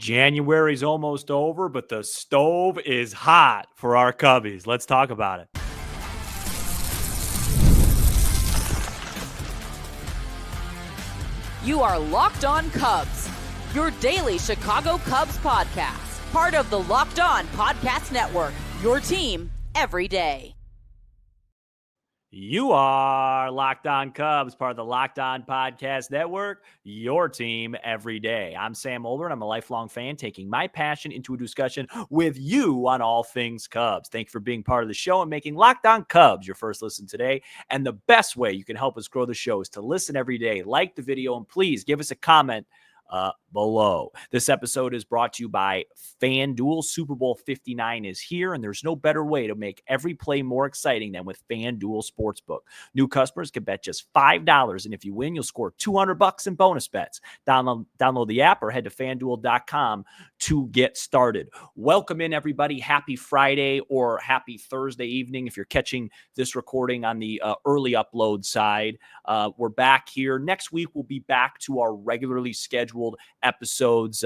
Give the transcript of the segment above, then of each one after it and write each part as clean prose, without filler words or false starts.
January's almost over, but the stove is hot for our Cubbies. Let's talk about it. You are Locked On Cubs, your daily Chicago Cubs podcast, part of the Locked On Podcast Network, your team every day. You are Locked On Cubs, part of the Locked On Podcast Network, your team every day. I'm Sam Older. I'm a lifelong fan taking my passion into a discussion with you on all things Cubs. Thank you for being part of the show and making Locked On Cubs your first listen today. And the best way you can help us grow the show is to listen every day, like the video, and please give us a comment below. This episode is brought to you by FanDuel. Super Bowl 59 is here, and there's no better way to make every play more exciting than with FanDuel Sportsbook. New customers can bet just $5, and if you win, you'll score $200 in bonus bets. Download the app or head to FanDuel.com to get started. Welcome in, everybody. Happy Friday or happy Thursday evening if you're catching this recording on the early upload side. We're back here. Next week, we'll be back to our regularly scheduled episodes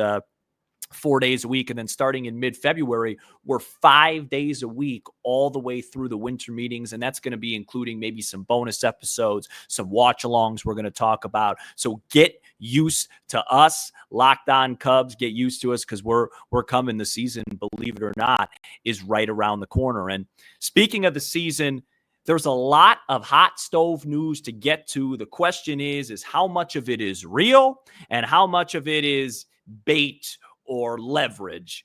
4 days a week. And then starting in mid-February, we're 5 days a week all the way through the winter meetings. And that's going to be including maybe some bonus episodes, some watch-alongs we're going to talk about. So get used to us, Locked On Cubs. Get used to us because we're coming. The season, believe it or not, is right around the corner. And speaking of the season, there's a lot of hot stove news to get to. The question is how much of it is real and how much of it is bait or leverage.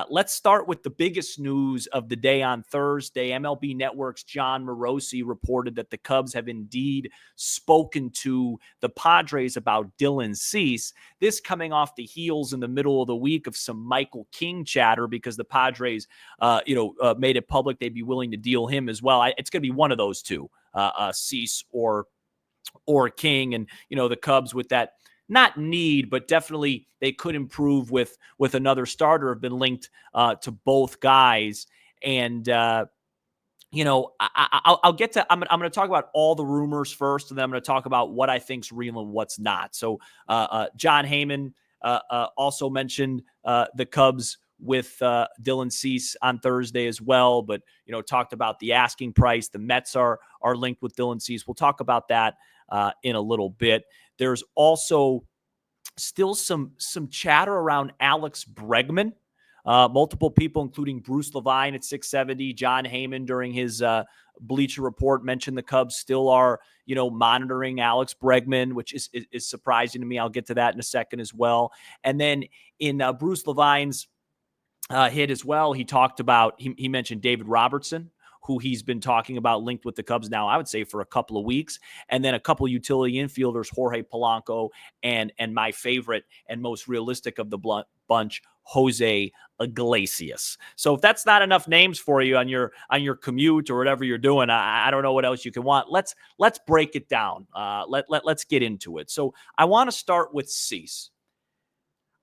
Let's start with the biggest news of the day on Thursday. MLB Network's Jon Morosi reported that the Cubs have indeed spoken to the Padres about Dylan Cease. This coming off the heels in the middle of the week of some Michael King chatter because the Padres, made it public they'd be willing to deal him as well. It's going to be one of those two, Cease or King, and the Cubs with that. Not need, but definitely they could improve with another starter. Have been linked to both guys, and I'll get to. I'm going to talk about all the rumors first, and then I'm going to talk about what I think's real and what's not. So, Jon Heyman also mentioned the Cubs with Dylan Cease on Thursday as well, but talked about the asking price. The Mets are linked with Dylan Cease. We'll talk about that in a little bit. There's also still some chatter around Alex Bregman. Multiple people, including Bruce Levine at 670, Jon Heyman during his Bleacher Report mentioned the Cubs still are, monitoring Alex Bregman, which is surprising to me. I'll get to that in a second as well. And then in Bruce Levine's hit as well, he talked about, he mentioned David Robertson, who he's been talking about linked with the Cubs now, I would say, for a couple of weeks. And then a couple of utility infielders, Jorge Polanco and my favorite and most realistic of the bunch, Jose Iglesias. So if that's not enough names for you on your commute or whatever you're doing, I don't know what else you can want. Let's break it down. Let's get into it. So I want to start with Cease.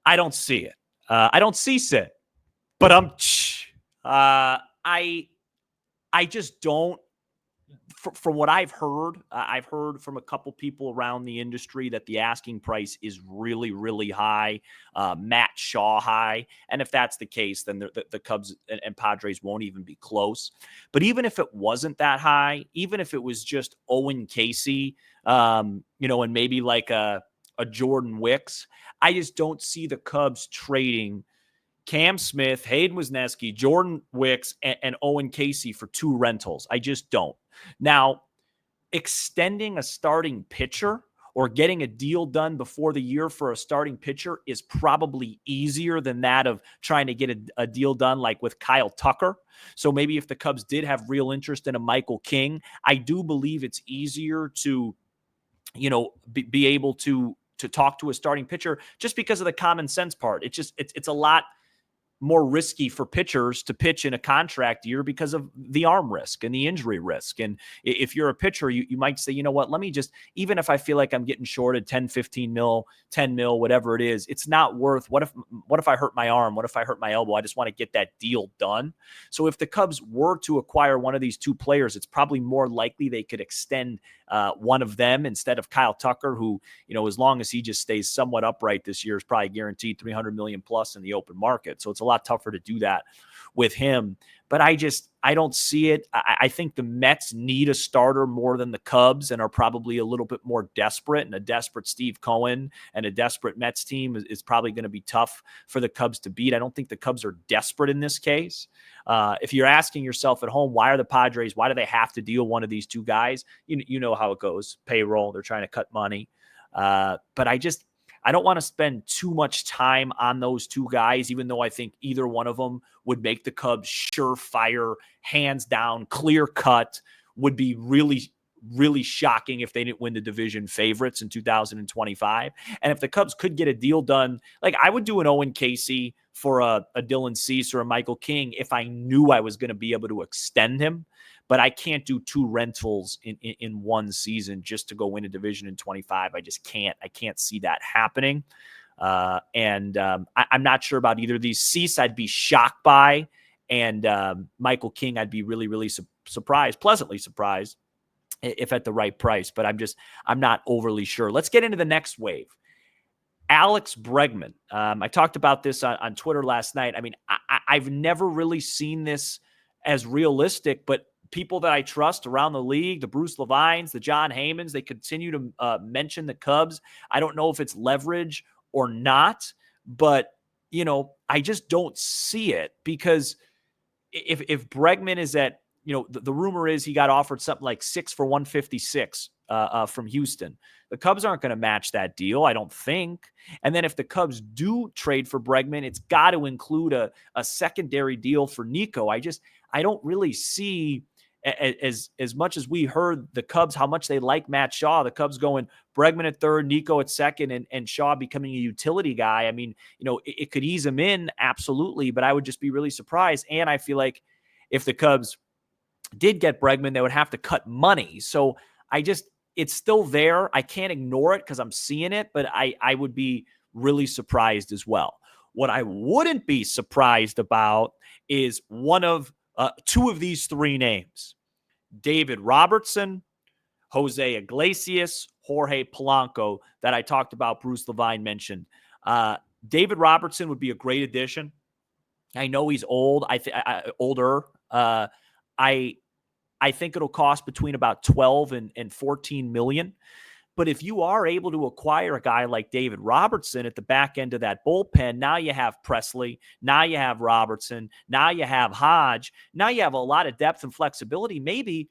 I don't see it. I don't cease it, but I just don't, from what I've heard from a couple people around the industry that the asking price is really, really high, Matt Shaw high. And if that's the case, then the Cubs and Padres won't even be close. But even if it wasn't that high, even if it was just Owen Casey, and maybe like a Jordan Wicks, I just don't see the Cubs trading Cam Smith, Hayden Wesneski, Jordan Wicks, and Owen Casey for two rentals. I just don't. Now, extending a starting pitcher or getting a deal done before the year for a starting pitcher is probably easier than that of trying to get a deal done like with Kyle Tucker. So maybe if the Cubs did have real interest in a Michael King, I do believe it's easier to, be able to talk to a starting pitcher just because of the common sense part. It's a lot more risky for pitchers to pitch in a contract year because of the arm risk and the injury risk. And if you're a pitcher, you might say, you know what, let me just, even if I feel like I'm getting shorted 10, 15 mil, 10 mil, whatever it is, it's not worth, what if I hurt my arm? What if I hurt my elbow? I just want to get that deal done. So if the Cubs were to acquire one of these two players, it's probably more likely they could extend one of them instead of Kyle Tucker, who, as long as he just stays somewhat upright this year, is probably guaranteed $300 million plus in the open market. So it's a lot tougher to do that with him. But I don't see it. I think the Mets need a starter more than the Cubs and are probably a little bit more desperate. And a desperate Steve Cohen and a desperate Mets team is probably going to be tough for the Cubs to beat. I don't think the Cubs are desperate in this case. If you're asking yourself at home, why do they have to deal one of these two guys? You know how it goes. Payroll, they're trying to cut money. But I don't want to spend too much time on those two guys, even though I think either one of them would make the Cubs surefire, hands down, clear cut, would be really, really shocking if they didn't win the division favorites in 2025. And if the Cubs could get a deal done, like I would do an Owen Casey for a Dylan Cease or a Michael King if I knew I was going to be able to extend him. But I can't do two rentals in one season just to go win a division in 25. I just can't. I can't see that happening. I'm not sure about either of these. Cease, I'd be shocked by. And Michael King, I'd be really, really pleasantly surprised if at the right price. But I'm not overly sure. Let's get into the next wave. Alex Bregman. I talked about this on Twitter last night. I mean, I've never really seen this as realistic, but people that I trust around the league, the Bruce Levines, the John Heymans, they continue to mention the Cubs. I don't know if it's leverage or not, but, I just don't see it, because if Bregman is at, the rumor is he got offered something like 6 for 156 from Houston. The Cubs aren't going to match that deal, I don't think. And then if the Cubs do trade for Bregman, it's got to include a secondary deal for Nico. I don't really see, as much as we heard the Cubs, how much they like Matt Shaw, the Cubs going Bregman at third, Nico at second, and Shaw becoming a utility guy. I mean, it could ease him in, absolutely, but I would just be really surprised. And I feel like if the Cubs did get Bregman, they would have to cut money. So it's still there. I can't ignore it because I'm seeing it, but I would be really surprised as well. What I wouldn't be surprised about is two of these three names: David Robertson, Jose Iglesias, Jorge Polanco, that I talked about, Bruce Levine mentioned. David Robertson would be a great addition. I know he's old. Older. I think it'll cost between about 12 and 14 million. But if you are able to acquire a guy like David Robertson at the back end of that bullpen, now you have Presley, now you have Robertson, now you have Hodge, now you have a lot of depth and flexibility. Maybe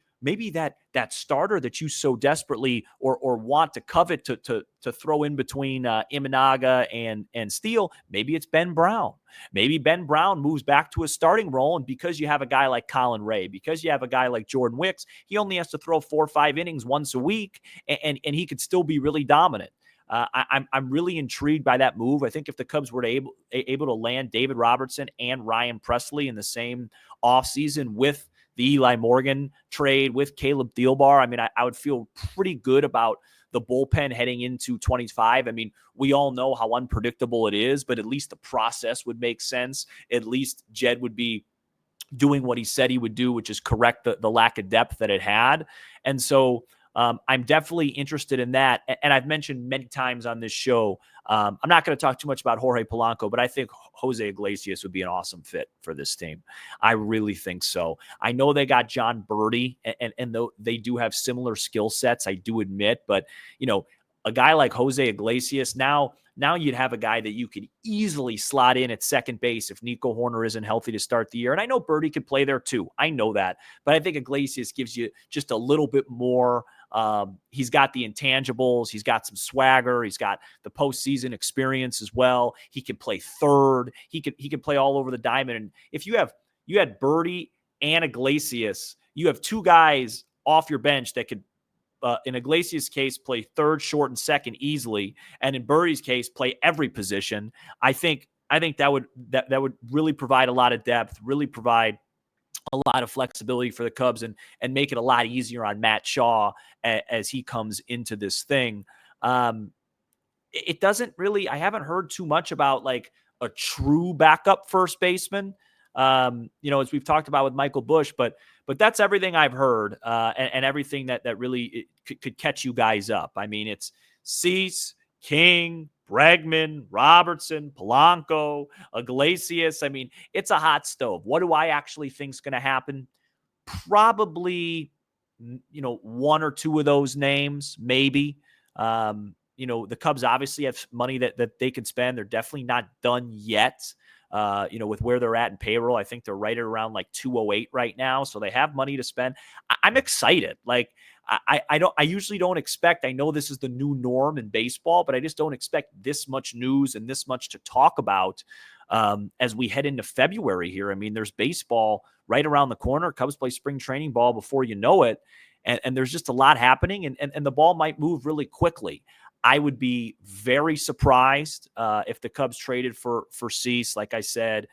that starter that you so desperately or want to covet to throw in between Imanaga and Steele, maybe it's Ben Brown. Maybe Ben Brown moves back to a starting role, and because you have a guy like Colin Ray, because you have a guy like Jordan Wicks, he only has to throw 4 or 5 innings once a week, and he could still be really dominant. I'm really intrigued by that move. I think if the Cubs were able to land David Robertson and Ryan Presley in the same offseason with the Eli Morgan trade, with Caleb Thielbar, I mean, I would feel pretty good about the bullpen heading into 25. I mean, we all know how unpredictable it is, but at least the process would make sense. At least Jed would be doing what he said he would do, which is correct the lack of depth that it had. And so I'm definitely interested in that. And I've mentioned many times on this show, I'm not going to talk too much about Jorge Polanco, but I think Jose Iglesias would be an awesome fit for this team. I really think so. I know they got John Birdie, and though they do have similar skill sets, I do admit, but a guy like Jose Iglesias, now you'd have a guy that you could easily slot in at second base if Nico Horner isn't healthy to start the year. And I know Birdie could play there too. I know that. But I think Iglesias gives you just a little bit more. He's got the intangibles. He's got some swagger. He's got the postseason experience as well. He can play third. He can play all over the diamond. And if you had Birdie and Iglesias, you have two guys off your bench that could, in Iglesias' case, play third, short, and second easily, and in Birdie's case, play every position. I think I think that would really provide a lot of depth, really provide a lot of flexibility for the Cubs and make it a lot easier on Matt Shaw as he comes into this thing. It doesn't really, I haven't heard too much about like a true backup first baseman, as we've talked about with Michael Busch, but that's everything I've heard and everything that really could catch you guys up. I mean, it's Cease, King, Bregman, Robertson, Polanco, Iglesias. I mean, it's a hot stove. What do I actually think is going to happen? Probably, one or two of those names, maybe. The Cubs obviously have money that they can spend. They're definitely not done yet. With where they're at in payroll, I think they're right at around like 208 right now. So they have money to spend. I'm excited. Like I usually don't expect, I know this is the new norm in baseball, but I just don't expect this much news and this much to talk about as we head into February here. I mean, there's baseball right around the corner. Cubs play spring training ball before you know it. And there's just a lot happening and the ball might move really quickly. I would be very surprised if the Cubs traded for Cease, like I said.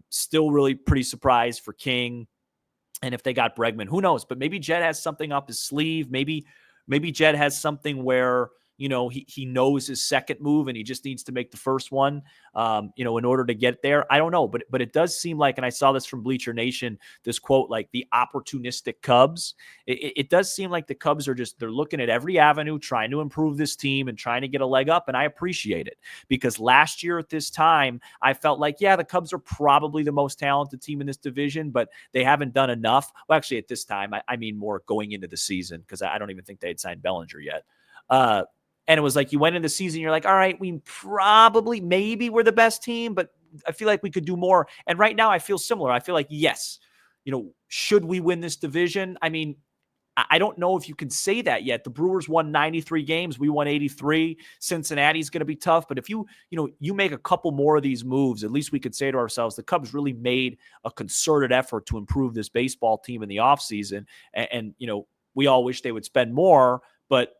Still really pretty surprised for King. And if they got Bregman, who knows? But maybe Jed has something up his sleeve. Maybe Jed has something where, he knows his second move and he just needs to make the first one, in order to get there. I don't know, but it does seem like, and I saw this from Bleacher Nation, this quote, like the opportunistic Cubs. It does seem like the Cubs are they're looking at every avenue, trying to improve this team and trying to get a leg up. And I appreciate it because last year at this time, I felt like, yeah, the Cubs are probably the most talented team in this division, but they haven't done enough. Well, actually at this time, I mean more going into the season because I don't even think they had signed Bellinger yet. And it was like you went into the season, you're like, all right, we probably, maybe we're the best team, but I feel like we could do more. And right now I feel similar. I feel like, yes, should we win this division? I mean, I don't know if you can say that yet. The Brewers won 93 games. We won 83. Cincinnati's going to be tough. But if you make a couple more of these moves, at least we could say to ourselves, the Cubs really made a concerted effort to improve this baseball team in the offseason. And we all wish they would spend more, but,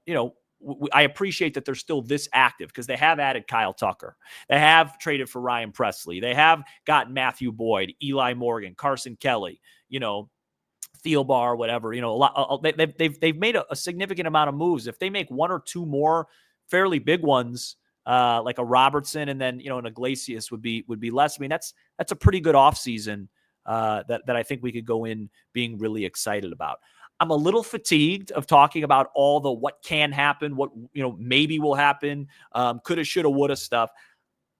I appreciate that they're still this active because they have added Kyle Tucker. They have traded for Ryan Presley. They have gotten Matthew Boyd, Eli Morgan, Carson Kelly, Thielbar, whatever. A lot. They've made a significant amount of moves. If they make one or two more fairly big ones, like a Robertson, and then an Iglesias would be less. I mean, that's a pretty good offseason that I think we could go in being really excited about. I'm a little fatigued of talking about all the what can happen, what maybe will happen, coulda, shoulda, woulda stuff.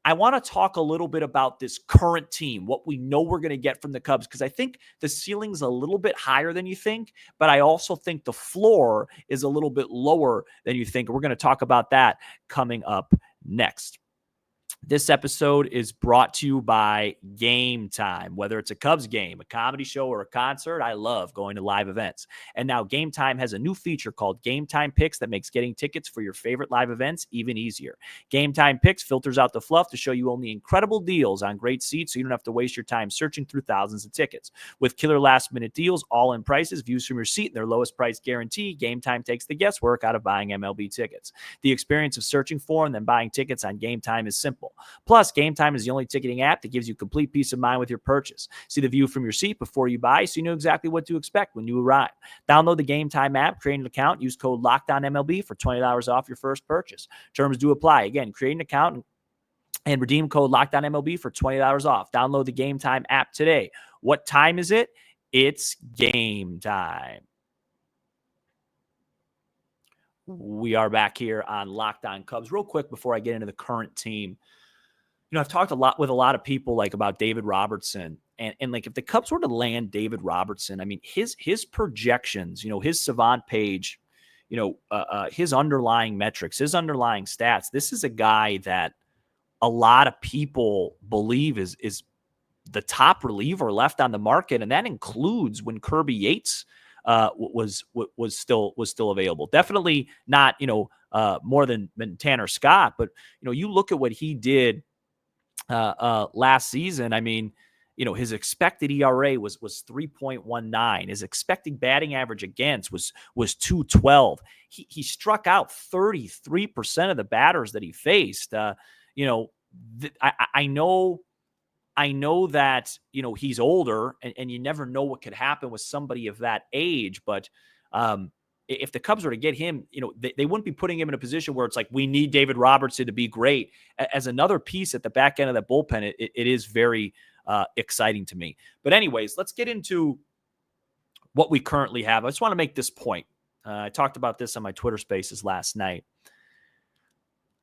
I want to talk a little bit about this current team, what we know we're going to get from the Cubs, because I think the ceiling's a little bit higher than you think, but I also think the floor is a little bit lower than you think. We're going to talk about that coming up next. This episode is brought to you by Game Time. Whether it's a Cubs game, a comedy show, or a concert, I love going to live events. And now Game Time has a new feature called Game Time Picks that makes getting tickets for your favorite live events even easier. Game Time Picks filters out the fluff to show you only incredible deals on great seats so you don't have to waste your time searching through thousands of tickets. With killer last-minute deals, all-in prices, views from your seat, and their lowest price guarantee, Game Time takes the guesswork out of buying MLB tickets. The experience of searching for and then buying tickets on Game Time is simple. Plus, Game Time is the only ticketing app that gives you complete peace of mind with your purchase. See the view from your seat before you buy so you know exactly what to expect when you arrive. Download the Game Time app, create an account, use code LOCKEDONMLB for $20 off your first purchase. Terms do apply. Again, create an account and redeem code LOCKEDONMLB for $20 off. Download the Game Time app today. What time is it? It's game time. We are back here on Locked On Cubs. Real quick before I get into the current team, I've talked a lot with a lot of people like about David Robertson and like if the Cubs were to land David Robertson, I mean his projections, his Savant page, his underlying metrics, his underlying stats. This is a guy that a lot of people believe is the top reliever left on the market, and that includes when Kirby Yates was still available. Definitely not more than Tanner Scott, but you look at what he did last season. I mean, his expected ERA was 3.19. His expected batting average against was 212. He struck out 33% of the batters that he faced. I know that, he's older and you never know what could happen with somebody of that age. But if the Cubs were to get him, they wouldn't be putting him in a position where it's like, we need David Robertson to be great. As another piece at the back end of that bullpen, it is very exciting to me. But anyways, let's get into what we currently have. I just want to make this point. I talked about this on my Twitter Spaces last night.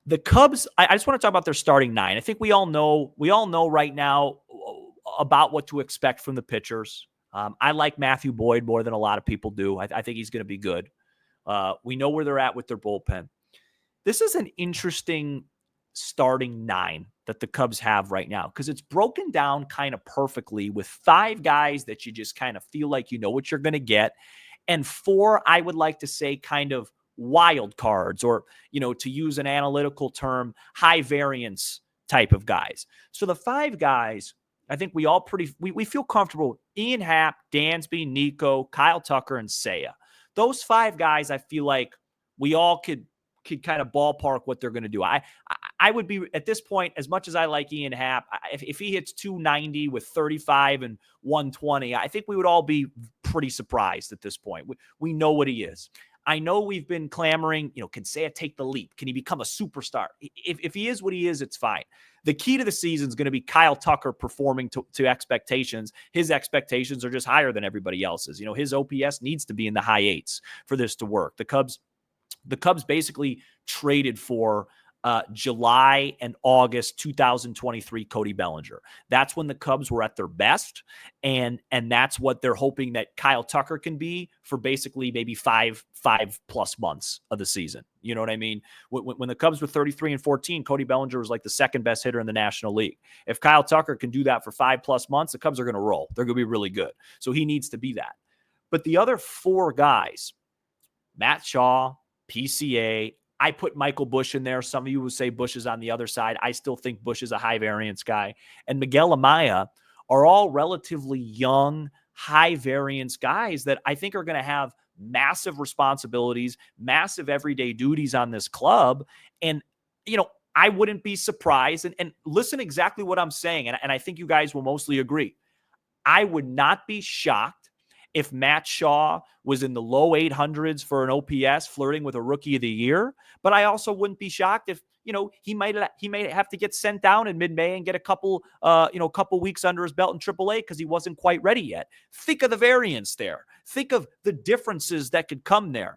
The Cubs, I just want to talk about their starting nine. I think we all know right now about what to expect from the pitchers. I like Matthew Boyd more than a lot of people do. I think he's going to be good. We know where they're at with their bullpen. This is an interesting starting nine that the Cubs have right now because it's broken down kind of perfectly with 5 guys that you just kind of feel like you know what you're going to get, and 4, I would like to say, kind of wild cards, or, to use an analytical term, high variance type of guys. So the 5 guys, I think we all we feel comfortable. Ian Happ, Dansby, Nico, Kyle Tucker, and Seiya. Those 5 guys, I feel like we all could kind of ballpark what they're going to do. I would be, at this point, as much as I like Ian Happ, if he hits 290 with 35 and 120, I think we would all be pretty surprised at this point. We know what he is. I know we've been clamoring, can Seiya take the leap? Can he become a superstar? If he is what he is, it's fine. The key to the season is going to be Kyle Tucker performing to expectations. His expectations are just higher than everybody else's. His OPS needs to be in the high 8s for this to work. The Cubs basically traded for July and August 2023 Cody Bellinger. That's when the Cubs were at their best, and that's what they're hoping that Kyle Tucker can be for basically maybe five plus months of the season. You know what I mean? When the Cubs were 33-14, Cody Bellinger was like the second best hitter in the National League. If Kyle Tucker can do that for 5+ months, the Cubs are going to roll. They're going to be really good. So he needs to be that. But the other 4 guys, Matt Shaw, PCA, I put Michael Busch in there. Some of you would say Busch is on the other side. I still think Busch is a high variance guy. And Miguel Amaya are all relatively young, high variance guys that I think are going to have massive responsibilities, massive everyday duties on this club. And, I wouldn't be surprised. And listen exactly what I'm saying. And I think you guys will mostly agree. I would not be shocked if Matt Shaw was in the low 800s for an OPS, flirting with a Rookie of the Year. But I also wouldn't be shocked if, he might have to get sent down in mid-May and get a couple weeks under his belt in AAA because he wasn't quite ready yet. Think of the variance there. Think of the differences that could come there.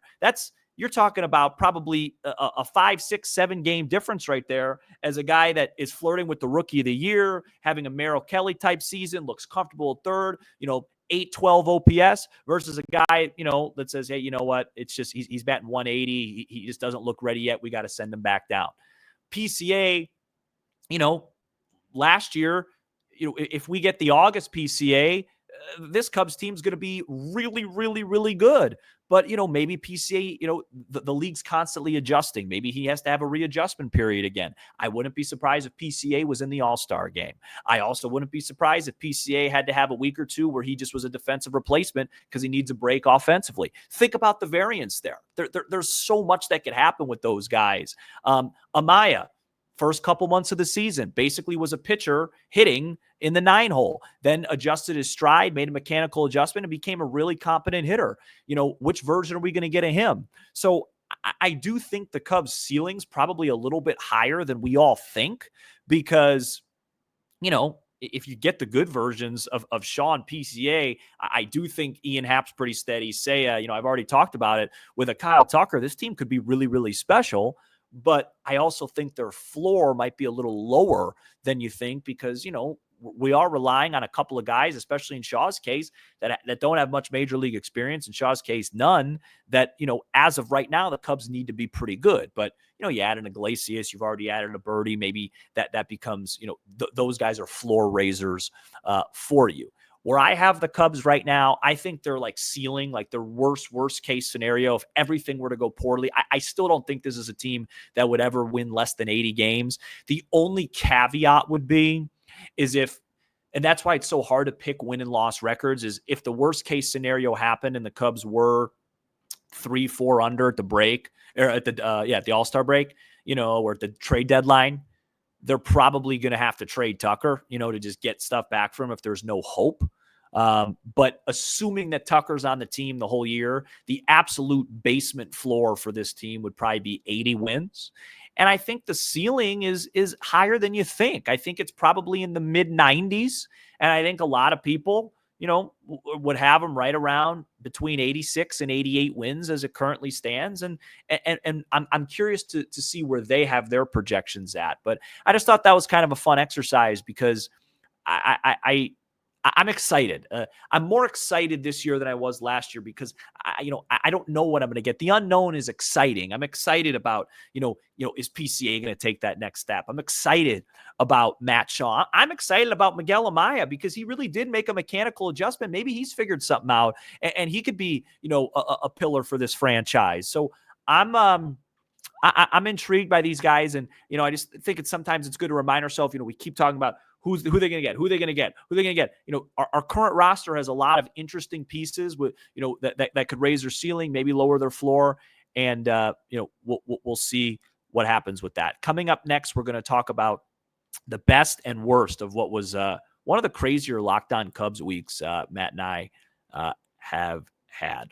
You're talking about probably a 5, 6, 7 game difference right there as a guy that is flirting with the Rookie of the Year, having a Merrill Kelly type season, looks comfortable at third, 812 OPS versus a guy, that says, hey, you know what? It's just he's batting 180. He just doesn't look ready yet. We got to send him back down. PCA, last year, if we get the August PCA, this Cubs team is going to be really, really, really good. But, maybe PCA, the league's constantly adjusting. Maybe he has to have a readjustment period again. I wouldn't be surprised if PCA was in the All-Star game. I also wouldn't be surprised if PCA had to have a week or two where he just was a defensive replacement because he needs a break offensively. Think about the variance there. There's so much that could happen with those guys. Amaya, first couple months of the season, basically was a pitcher hitting in the 9-hole, then adjusted his stride, made a mechanical adjustment, and became a really competent hitter. Which version are we going to get of him? So I do think the Cubs' ceiling's probably a little bit higher than we all think because, if you get the good versions of Shaw and PCA, I do think Ian Happ's pretty steady. Seiya, I've already talked about it. With a Kyle Tucker, this team could be really, really special. But I also think their floor might be a little lower than you think because, we are relying on a couple of guys, especially in Shaw's case, that don't have much major league experience. In Shaw's case, none. That, as of right now, the Cubs need to be pretty good. But, you add in Iglesias, you've already added a Birdie. Maybe that becomes, those guys are floor raisers for you. Where I have the Cubs right now, I think they're like ceiling, like their worst case scenario. If everything were to go poorly, I still don't think this is a team that would ever win less than 80 games. The only caveat would be is and that's why it's so hard to pick win and loss records, is if the worst case scenario happened and the Cubs were 3-4 under at the break, or at the All-Star break, or at the trade deadline, they're probably going to have to trade Tucker, to just get stuff back from him if there's no hope. But assuming that Tucker's on the team the whole year, the absolute basement floor for this team would probably be 80 wins. And I think the ceiling is higher than you think. I think it's probably in the mid 90s. And I think a lot of people, would have them right around between 86 and 88 wins as it currently stands. And I'm curious to see where they have their projections at. But I just thought that was kind of a fun exercise because I'm excited. I'm more excited this year than I was last year because I don't know what I'm going to get. The unknown is exciting. I'm excited about, is PCA going to take that next step? I'm excited about Matt Shaw. I'm excited about Miguel Amaya because he really did make a mechanical adjustment. Maybe he's figured something out and he could be, a pillar for this franchise. So I'm intrigued by these guys. And, I just think sometimes it's good to remind ourselves, we keep talking about who they're going to get, who they're going to get. Our current roster has a lot of interesting pieces with, that could raise their ceiling, maybe lower their floor. And, we'll see what happens with that. Coming up next, we're going to talk about the best and worst of what was one of the crazier Locked On Cubs weeks Matt and I have had.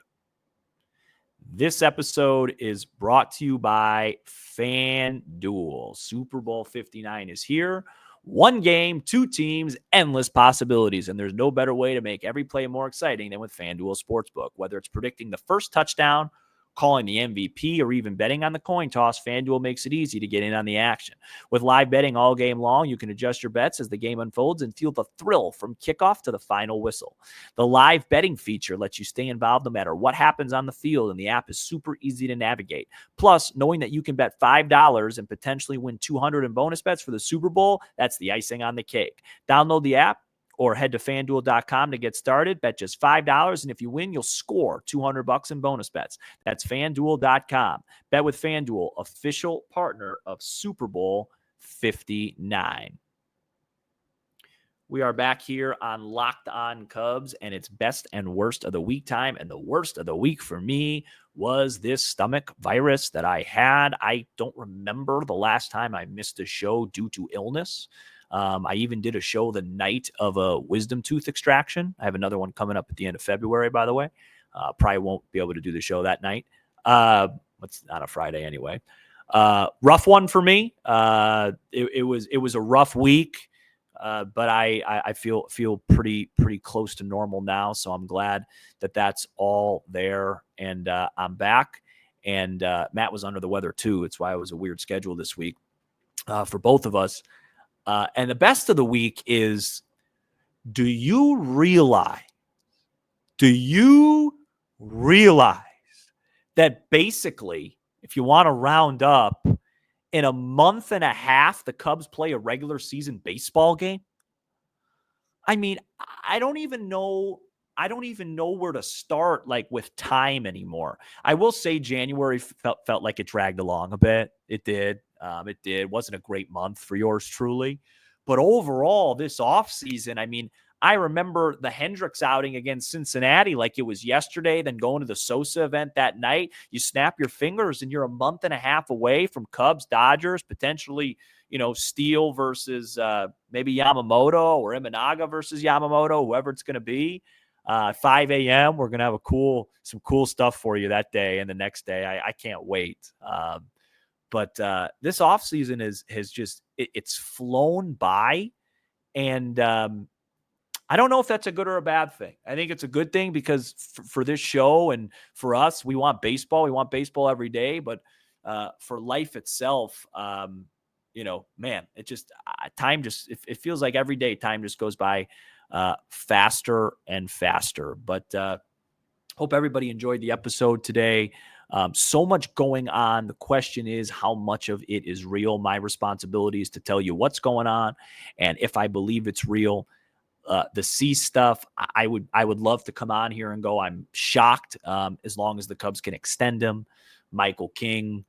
This episode is brought to you by FanDuel. Super Bowl 59 is here. One game, two teams, endless possibilities. And there's no better way to make every play more exciting than with FanDuel Sportsbook. Whether it's predicting the first touchdown, calling the MVP, or even betting on the coin toss, FanDuel makes it easy to get in on the action. With live betting all game long, you can adjust your bets as the game unfolds and feel the thrill from kickoff to the final whistle. The live betting feature lets you stay involved no matter what happens on the field, and the app is super easy to navigate. Plus, knowing that you can bet $5 and potentially win $200 in bonus bets for the Super Bowl, that's the icing on the cake. Download the app or head to FanDuel.com to get started. Bet just $5, and if you win, you'll score $200 in bonus bets. That's FanDuel.com. Bet with FanDuel, official partner of Super Bowl 59. We are back here on Locked On Cubs, and it's best and worst of the week time. And the worst of the week for me was this stomach virus that I had. I don't remember the last time I missed a show due to illness. I even did a show the night of a wisdom tooth extraction. I have another one coming up at the end of February, by the way. Probably won't be able to do the show that night. It's not a Friday anyway. Rough one for me. It was a rough week, but I feel pretty close to normal now. So I'm glad that that's all there, and I'm back. And Matt was under the weather too. It's why it was a weird schedule this week for both of us. And the best of the week is, do you realize that basically, if you want to round up, in a month and a half, the Cubs play a regular season baseball game? I mean, I don't even know where to start, with time anymore. I will say January felt like it dragged along a bit. It did. It wasn't a great month for yours truly. But overall, this offseason, I mean, I remember the Hendricks outing against Cincinnati like it was yesterday, then going to the Sosa event that night. You snap your fingers and you're a month and a half away from Cubs, Dodgers, potentially, Steele versus maybe Yamamoto, or Imanaga versus Yamamoto, whoever it's going to be. 5 a.m. We're going to have some cool stuff for you that day and the next day. I can't wait. But this offseason has just it's flown by, and I don't know if that's a good or a bad thing. I think it's a good thing because for this show and for us, we want baseball. We want baseball every day. But for life itself, man, it just time just it feels like every day time just goes by faster and faster. But hope everybody enjoyed the episode today. So much going on. The question is, how much of it is real? My responsibility is to tell you what's going on, and if I believe it's real. The C stuff, I would love to come on here and go, I'm shocked, as long as the Cubs can extend him. Michael King,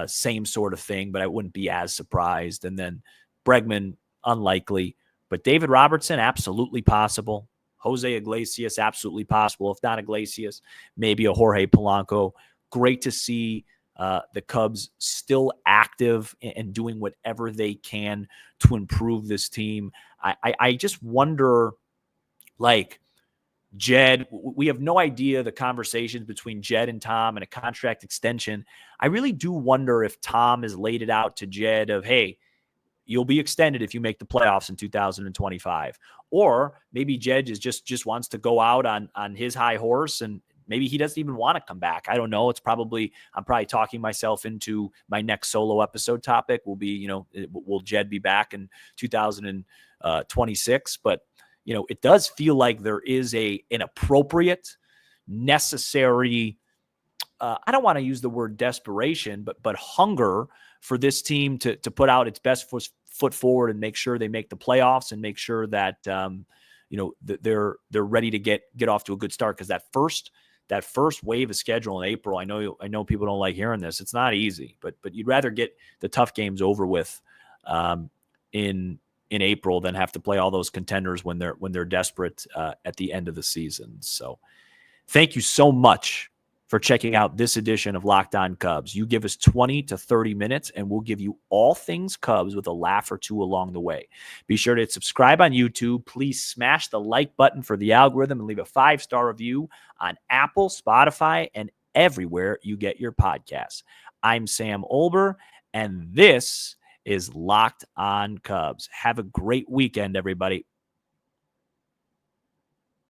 same sort of thing, but I wouldn't be as surprised. And then Bregman, unlikely. But David Robertson, absolutely possible. Jose Iglesias, absolutely possible. If not Iglesias, maybe a Jorge Polanco. Great to see the Cubs still active and doing whatever they can to improve this team. I just wonder, like, Jed, we have no idea the conversations between Jed and Tom and a contract extension. I really do wonder if Tom has laid it out to Jed of, hey, you'll be extended if you make the playoffs in 2025. Or maybe Jed is just wants to go out on his high horse, and maybe he doesn't even want to come back. I don't know. I'm probably talking myself into my next solo episode topic will be, will Jed be back in 2026? But it does feel like there is an appropriate, necessary, I don't want to use the word desperation, but hunger for this team to put out its best foot forward and make sure they make the playoffs and make sure that, they're ready to get off to a good start. Because that first wave of schedule in April, I know people don't like hearing this. It's not easy, but you'd rather get the tough games over with in April than have to play all those contenders when they're desperate at the end of the season. So thank you so much for checking out this edition of Locked On Cubs. You give us 20 to 30 minutes and we'll give you all things Cubs with a laugh or two along the way. Be sure to subscribe on YouTube. Please smash the like button for the algorithm and leave a 5-star review on Apple, Spotify, and everywhere you get your podcasts. I'm Sam Olber, and this is Locked On Cubs. Have a great weekend, everybody.